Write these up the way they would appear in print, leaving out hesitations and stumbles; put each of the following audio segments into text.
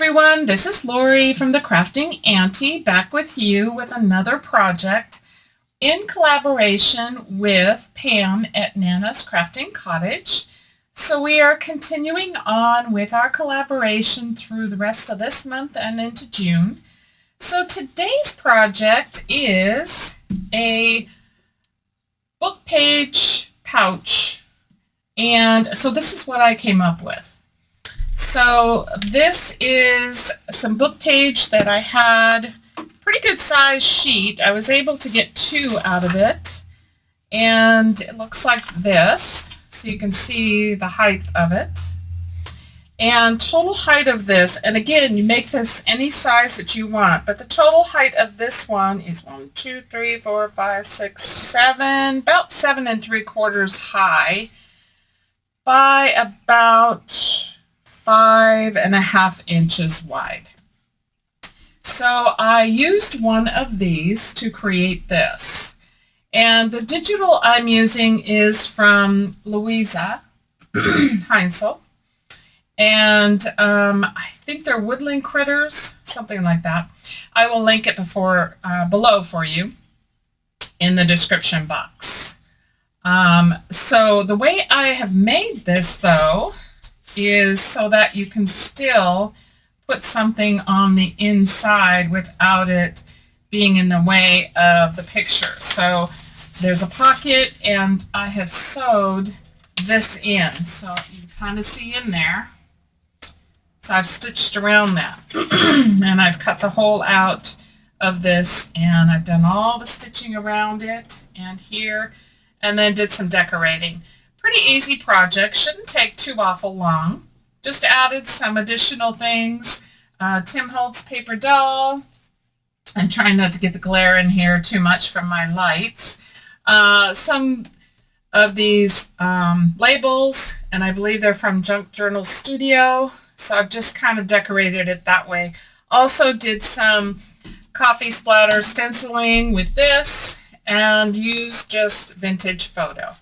everyone, this is Lori from the Crafting Auntie back with you with another project in collaboration with Pam at Nana's Crafting Cottage. So we are continuing on with our collaboration through the rest of this month and into June. So today's project is a book page pouch, and so this is what I came up with. So this is some book page that I had, pretty good size sheet. I was able to get 2 out of it, and it looks like this. So you can see the height of it. And total height of this, and again, you make this any size that you want, but the total height of this one is 1, 2, 3, 4, 5, 6, 7, about 7 3/4 high by about 5.5 inches wide. So I used one of these to create this. And the digital I'm using is from Louisa Heinzel. And I think they're woodland critters, something like that. I will link it below for you in the description box. So the way I have made this, though, is so that you can still put something on the inside without it being in the way of the picture. So there's a pocket, and I have sewed this in, so you kind of see in there. So I've stitched around that, and I've cut the hole out of this, and I've done all the stitching around it and here, and then did some decorating. Pretty easy project, shouldn't take too awful long. Just added some additional things. Tim Holtz paper doll. I'm trying not to get the glare in here too much from my lights. Some of these labels, and I believe they're from Junk Journal Studio. So I've just kind of decorated it that way. Also did some coffee splatter stenciling with this and used just vintage photo.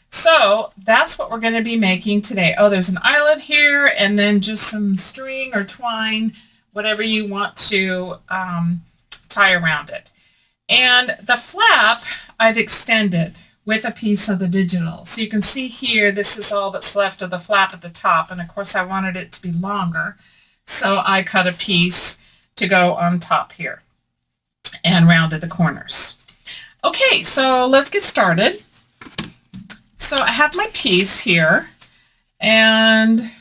So that's what we're going to be making today. Oh, there's an eyelet here, and then just some string or twine, whatever you want to tie around it. And the flap I've extended with a piece of the digital. So you can see here, this is all that's left of the flap at the top, and of course I wanted it to be longer, so I cut a piece to go on top here and rounded the corners. Okay, so let's get started. So I have my piece here, and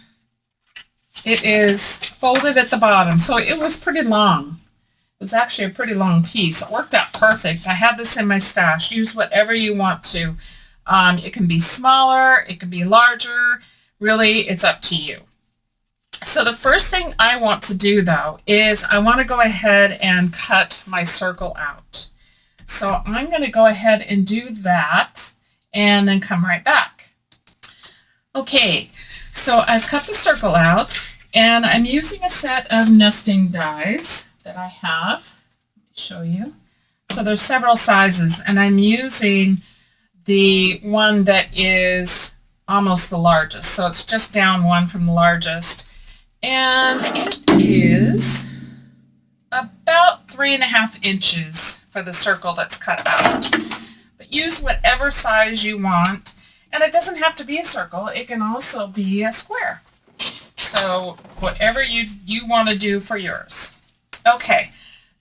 it is folded at the bottom, so it was pretty long. It was actually a pretty long piece. It worked out perfect. I have this in my stash. Use whatever you want to. It can be smaller, it can be larger. Really, it's up to you. So the first thing I want to do, though, is I want to go ahead and cut my circle out. So I'm going to go ahead and do that and then come right back. Okay, so I've cut the circle out, and I'm using a set of nesting dies that I have. Let me show you. So there's several sizes, and I'm using the one that is almost the largest. So it's just down one from the largest, and it is about 3.5 inches for the circle that's cut out. But use whatever size you want, and it doesn't have to be a circle. It can also be a square. So whatever you want to do for yours. Okay,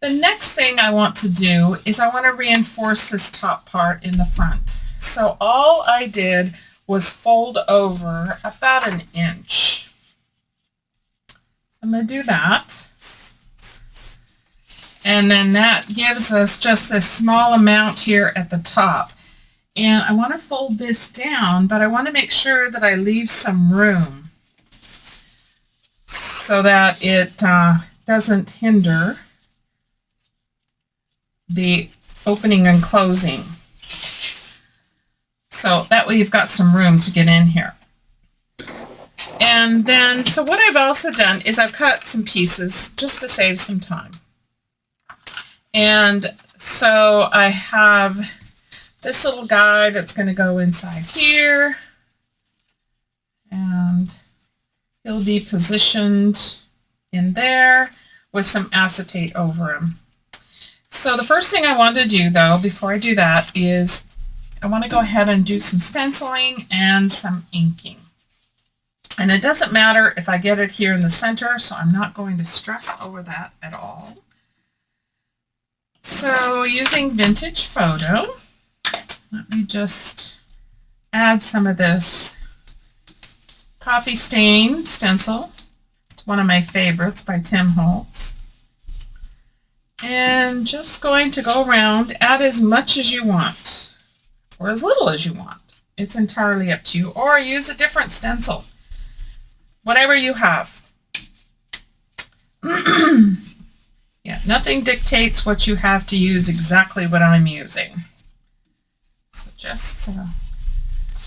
the next thing I want to do is I want to reinforce this top part in the front. So all I did was fold over about 1 inch. So I'm going to do that. And then that gives us just this small amount here at the top. And I want to fold this down, but I want to make sure that I leave some room so that it doesn't hinder the opening and closing. So that way you've got some room to get in here. And then, so what I've also done is I've cut some pieces just to save some time. And so I have this little guide that's going to go inside here, and it'll be positioned in there with some acetate over them. So the first thing I want to do, though, before I do that, is I want to go ahead and do some stenciling and some inking. And it doesn't matter if I get it here in the center, so I'm not going to stress over that at all. So using Vintage Photo, let me just add some of this coffee stain stencil. It's one of my favorites by Tim Holtz. And just going to go around, add as much as you want, or as little as you want. It's entirely up to you. Or use a different stencil, whatever you have. Yeah, nothing dictates what you have to use exactly what I'm using. So just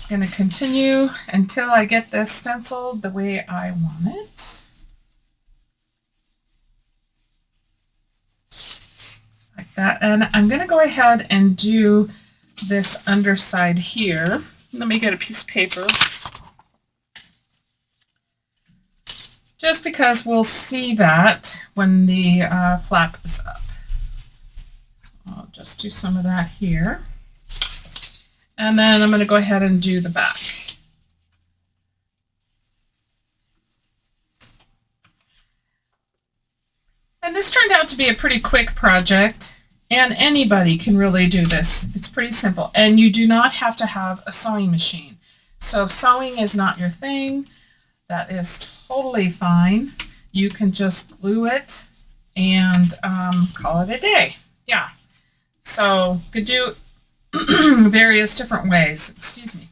going to continue until I get this stenciled the way I want it. Like that. And I'm going to go ahead and do this underside here. Let me get a piece of paper. Just because we'll see that when the flap is up. So I'll just do some of that here. And then I'm going to go ahead and do the back. And this turned out to be a pretty quick project, and anybody can really do this. It's pretty simple, and you do not have to have a sewing machine. So if sewing is not your thing, that is totally fine. You can just glue it and call it a day. Yeah. So you could do various different ways, excuse me,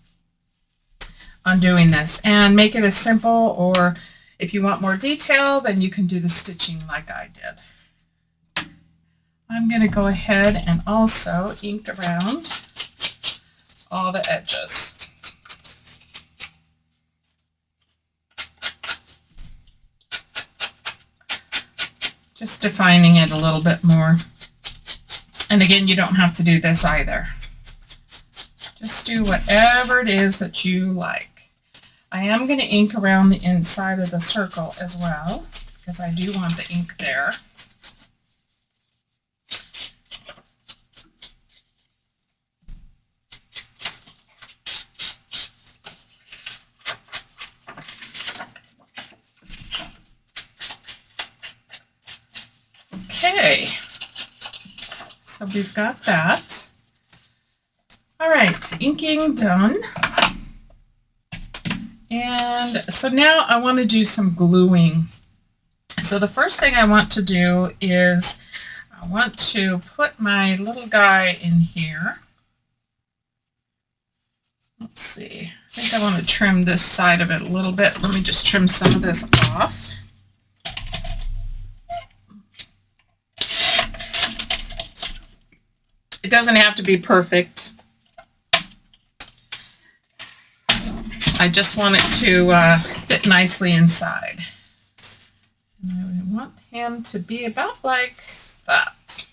on doing this, and make it as simple, or if you want more detail, then you can do the stitching like I did. I'm going to go ahead and also ink around all the edges. Just defining it a little bit more. And again, you don't have to do this either. Just do whatever it is that you like. I am going to ink around the inside of the circle as well, because I do want the ink there. Okay, so we've got that. All right, inking done. And so now I want to do some gluing. So the first thing I want to do is I want to put my little guy in here. Let's see, I think I want to trim this side of it a little bit. Let me just trim some of this off. It doesn't have to be perfect. I just want it to fit nicely inside. And I want him to be about like that.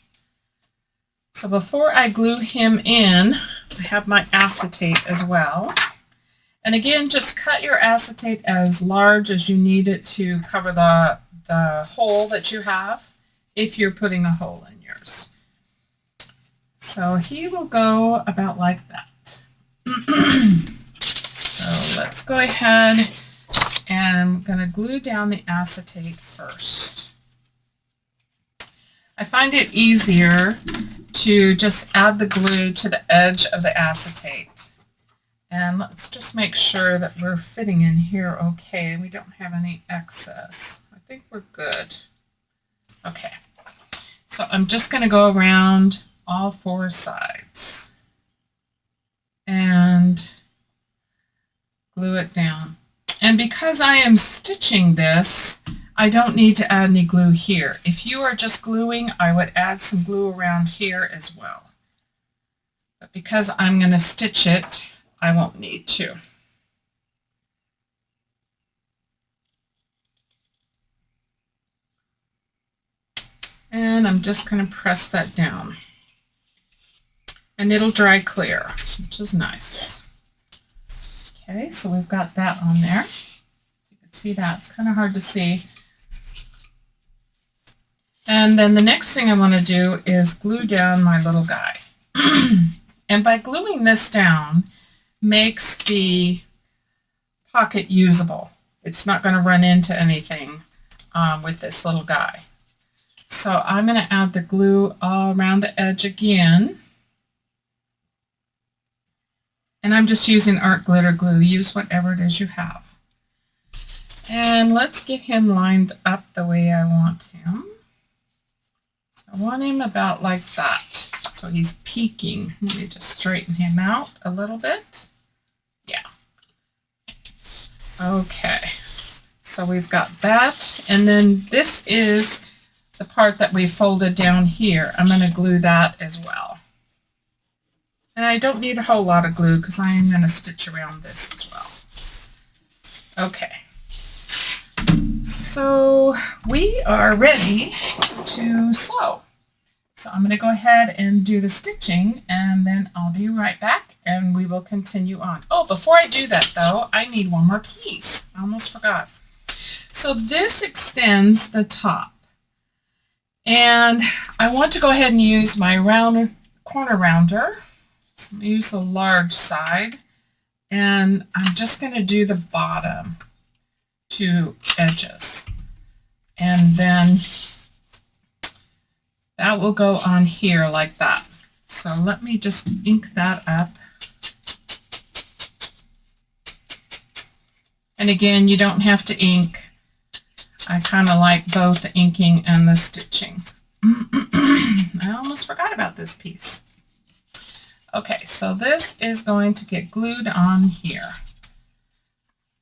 So before I glue him in, I have my acetate as well. And again, just cut your acetate as large as you need it to cover the hole that you have, if you're putting a hole in yours. So he will go about like that. So let's go ahead, and I'm going to glue down the acetate first. I find it easier to just add the glue to the edge of the acetate. And let's just make sure that we're fitting in here okay. We don't have any excess. I think we're good. Okay. So I'm just going to go around all four sides and glue it down. And because I am stitching this, I don't need to add any glue here. If you are just gluing, I would add some glue around here as well. But because I'm going to stitch it, I won't need to. And I'm just going to press that down. And it'll dry clear, which is nice. Okay, so we've got that on there. You can see that. It's kind of hard to see. And then the next thing I want to do is glue down my little guy. And by gluing this down makes the pocket usable. It's not going to run into anything with this little guy. So I'm going to add the glue all around the edge again. And I'm just using art glitter glue. Use whatever it is you have. And let's get him lined up the way I want him. So I want him about like that. So he's peeking. Let me just straighten him out a little bit. Yeah. Okay. So we've got that. And then this is the part that we folded down here. I'm going to glue that as well. And I don't need a whole lot of glue because I am going to stitch around this as well. Okay. So we are ready to sew. So I'm going to go ahead and do the stitching, and then I'll be right back and we will continue on. Oh, before I do that though, I need one more piece. I almost forgot. So this extends the top. And I want to go ahead and use my corner rounder. So I'm going to use the large side. And I'm just going to do the bottom two edges. And then that will go on here like that. So let me just ink that up. And again, you don't have to ink. I kind of like both the inking and the stitching. I almost forgot about this piece. Okay, so this is going to get glued on here.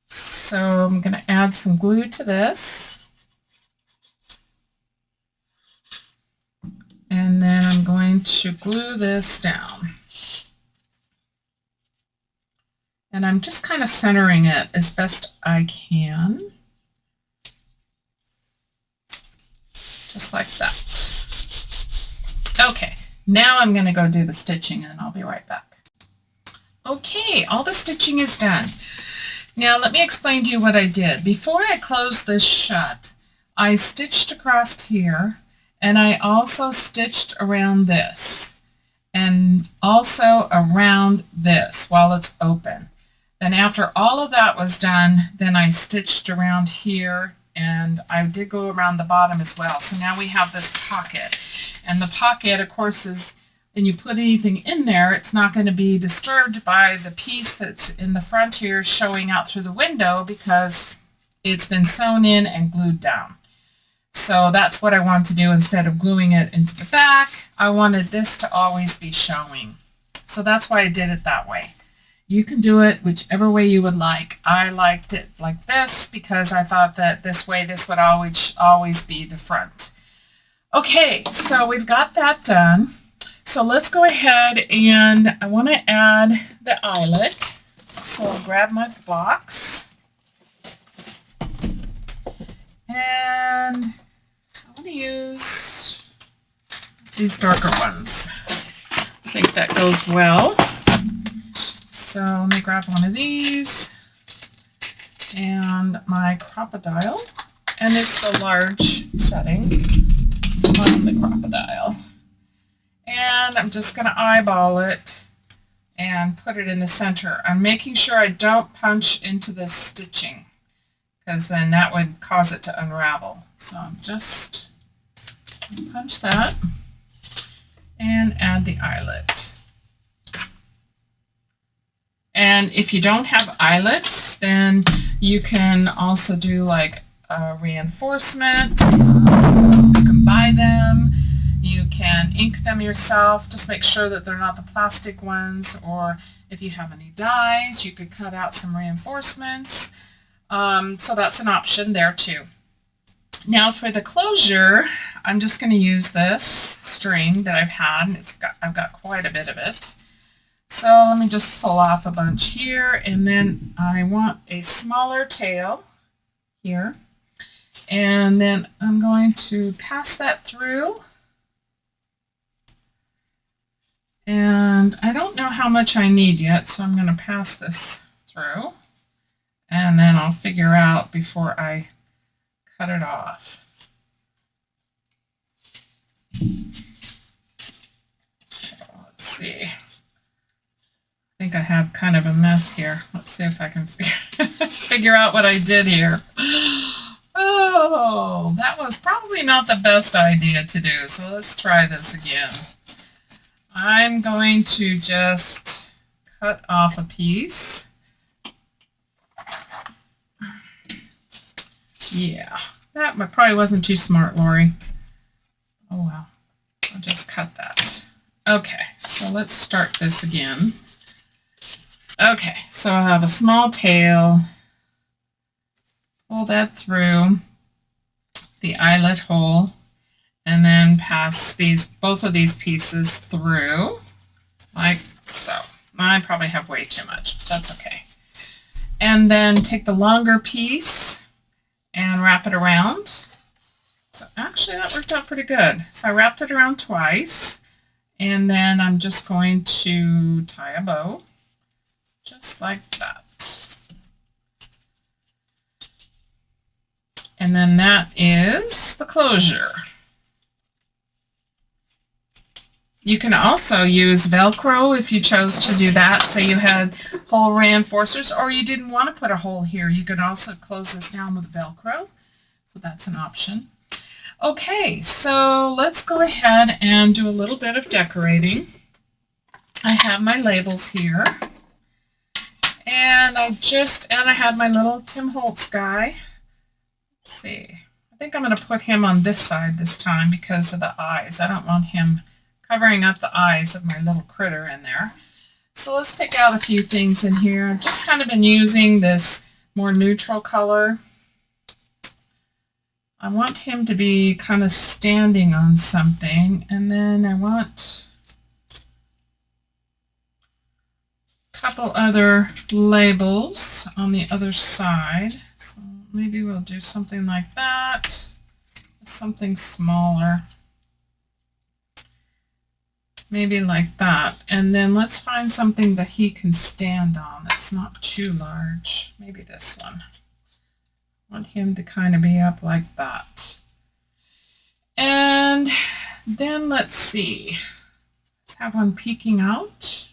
So I'm going to add some glue to this. And then I'm going to glue this down. And I'm just kind of centering it as best I can. Just like that. Okay, now I'm going to go do the stitching and I'll be right back. Okay, all the stitching is done. Now let me explain to you what I did. Before I closed this shut, I stitched across here, and I also stitched around this and also around this while it's open. Then after all of that was done, then I stitched around here, and I did go around the bottom as well. So now we have this pocket. And the pocket, of course, is when you put anything in there, it's not going to be disturbed by the piece that's in the front here showing out through the window because it's been sewn in and glued down. So that's what I want to do. Instead of gluing it into the back, I wanted this to always be showing. So that's why I did it that way. You can do it whichever way you would like. I liked it like this because I thought that this way this would always be the front. Okay, so we've got that done. So let's go ahead, and I want to add the eyelet. So I'll grab my box. And I want to use these darker ones. I think that goes well. So let me grab one of these and my crocodile. And it's the large setting on the crocodile. And I'm just going to eyeball it and put it in the center. I'm making sure I don't punch into the stitching because then that would cause it to unravel. So I'm just punch that and add the eyelet. And if you don't have eyelets, then you can also do like a reinforcement. You can buy them. You can ink them yourself. Just make sure that they're not the plastic ones, or if you have any dies, you could cut out some reinforcements. So that's an option there too. Now for the closure, I'm just going to use this string that I've had, and I've got quite a bit of it. So let me just pull off a bunch here, and then I want a smaller tail here, and then I'm going to pass that through. And I don't know how much I need yet, so I'm going to pass this through, and then I'll figure out before I cut it off. So let's see. I think I have kind of a mess here. Let's see if I can figure out what I did here. Oh, that was probably not the best idea to do, so let's try this again. I'm going to just cut off a piece. Yeah, that probably wasn't too smart, Lori. Oh well, I'll just cut that. Okay, so let's start this again. Okay, so I'll have a small tail. Pull that through the eyelet hole and then pass both of these pieces through like so. I probably have way too much, but that's okay. And then take the longer piece and wrap it around. So actually that worked out pretty good. So I wrapped it around twice, and then I'm just going to tie a bow just like that. And then that is the closure. You can also use Velcro if you chose to do that. Say you had hole reinforcers or you didn't want to put a hole here. You could also close this down with Velcro. So that's an option. Okay, so let's go ahead and do a little bit of decorating. I have my labels here. And I had my little Tim Holtz guy. Let's see. I think I'm going to put him on this side this time because of the eyes. I don't want him covering up the eyes of my little critter in there. So let's pick out a few things in here. I've just kind of been using this more neutral color. I want him to be kind of standing on something, and then I want a couple other labels on the other side. So maybe we'll do something like that, something smaller. Maybe like that. And then let's find something that he can stand on that's not too large. Maybe this one. I want him to kind of be up like that. And then let's see. Let's have one peeking out.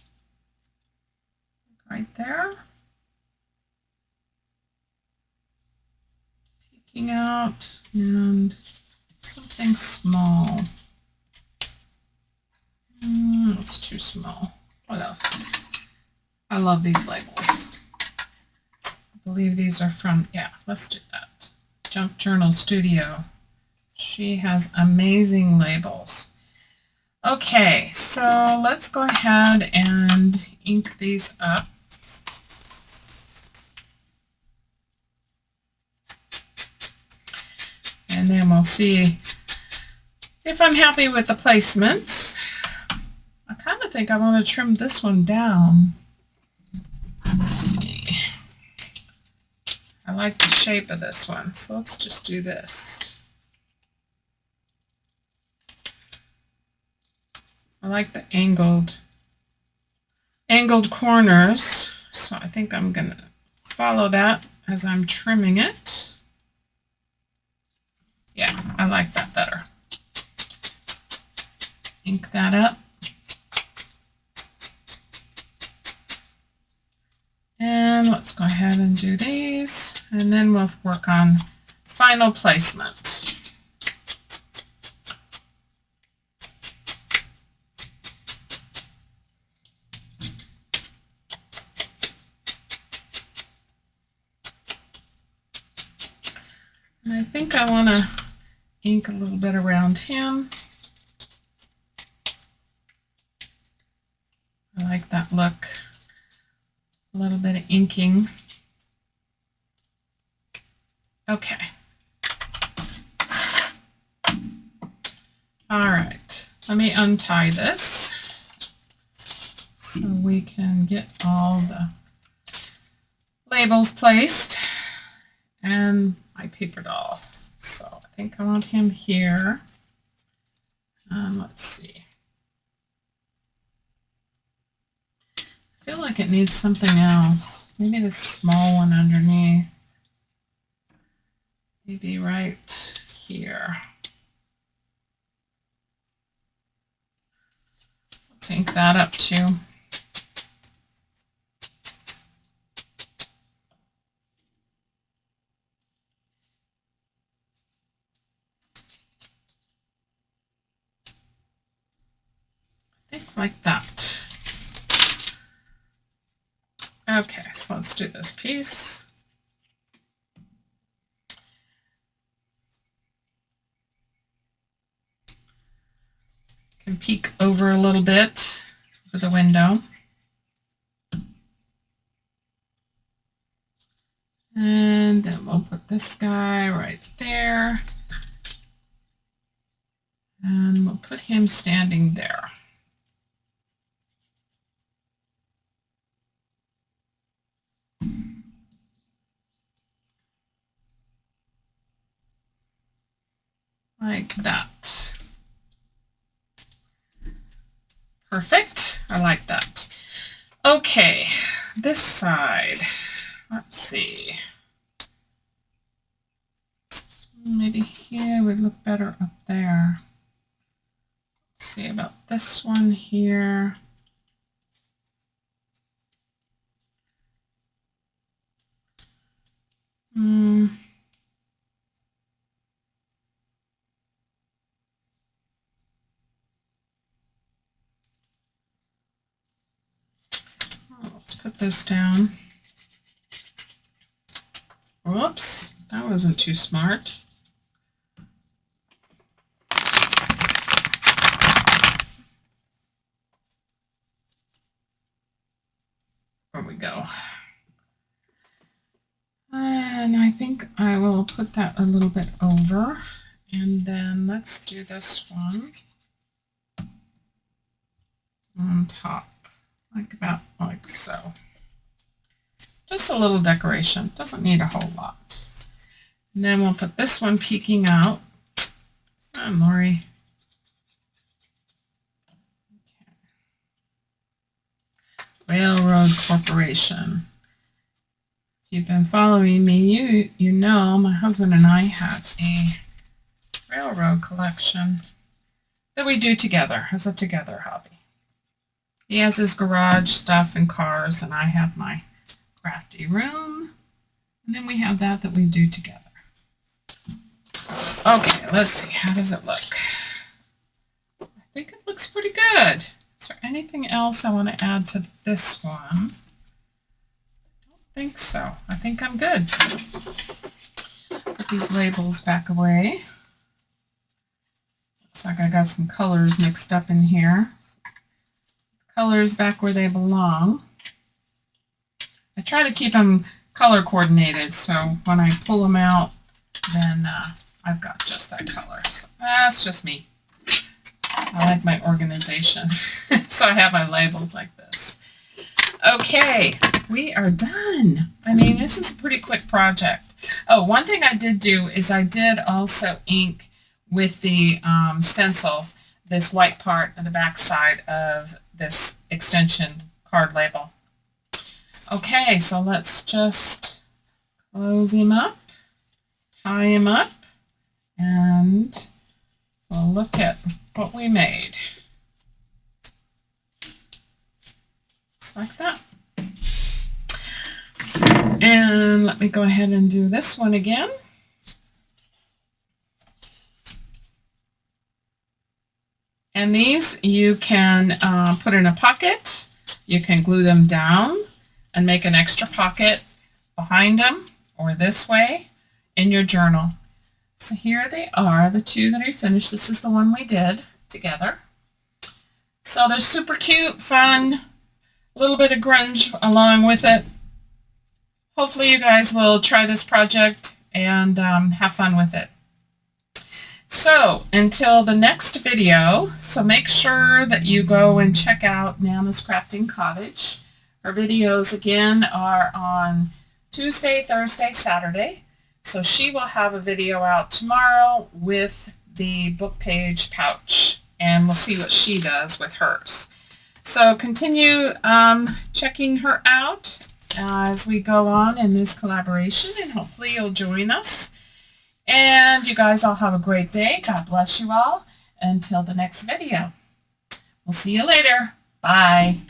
Right there. Peeking out, and something small. It's too small. What else? I love these labels. I believe these are from, yeah, let's do that. Junk Journal Studio. She has amazing labels. Okay, so let's go ahead and ink these up. And then we'll see if I'm happy with the placements. I kind of think I want to trim this one down. Let's see. I like the shape of this one, so let's just do this. I like the angled corners, so I think I'm going to follow that as I'm trimming it. Yeah, I like that better. Ink that up. And let's go ahead and do these, and then we'll work on final placement. And I think I want to ink a little bit around him. I like that look. A little bit of inking. Okay. All right. Let me untie this so we can get all the labels placed and my paper doll. So I think I want him here. Let's see. I feel like it needs something else. Maybe this small one underneath. Maybe right here. Let's ink that up too. I think like that. Okay, so let's do this piece. Can peek over a little bit for the window. And then we'll put this guy right there. And we'll put him standing there. Like that. Perfect. I like that. Okay, this side. Let's see. Maybe here would look better up there. Let's see about this one here. Let's put this down. Whoops, that wasn't too smart. There we go. And I think I will put that a little bit over. And then let's do this one on top, like about like so. Just a little decoration, doesn't need a whole lot. And then we'll put this one peeking out. Come on, Lori. Okay. Railroad Corporation. If you've been following me, you know my husband and I have a railroad collection that we do together as a together hobby. He has his garage stuff and cars, and I have my crafty room, and then we have that we do together. Okay, let's see, how does it look? I think it looks pretty good. Is there anything else I want to add to this one? I don't think so. I think I'm good. Put these labels back away. Looks like I got some colors mixed up in here. Colors back where they belong. I try to keep them color coordinated, so when I pull them out, then I've got just that color. So that's just me. I like my organization. So I have my labels like this. Okay, we are done. I mean, this is a pretty quick project. Oh, one thing I did do is I did also ink with the stencil this white part on the back side of this extension card label. Okay, so let's just close him up, tie him up, and we'll look at what we made. Just like that. And let me go ahead and do this one again. And these you can put in a pocket. You can glue them down and make an extra pocket behind them or this way in your journal. So here they are, the two that I finished. This is the one we did together. So they're super cute, fun, a little bit of grunge along with it. Hopefully you guys will try this project and have fun with it. So until the next video, so make sure that you go and check out Nana's Crafting Cottage. Her videos again are on Tuesday, Thursday, Saturday. So she will have a video out tomorrow with the book page pouch, and we'll see what she does with hers. So continue checking her out as we go on in this collaboration, and hopefully you'll join us. And you guys all have a great day. God bless you all. Until the next video. We'll see you later. Bye.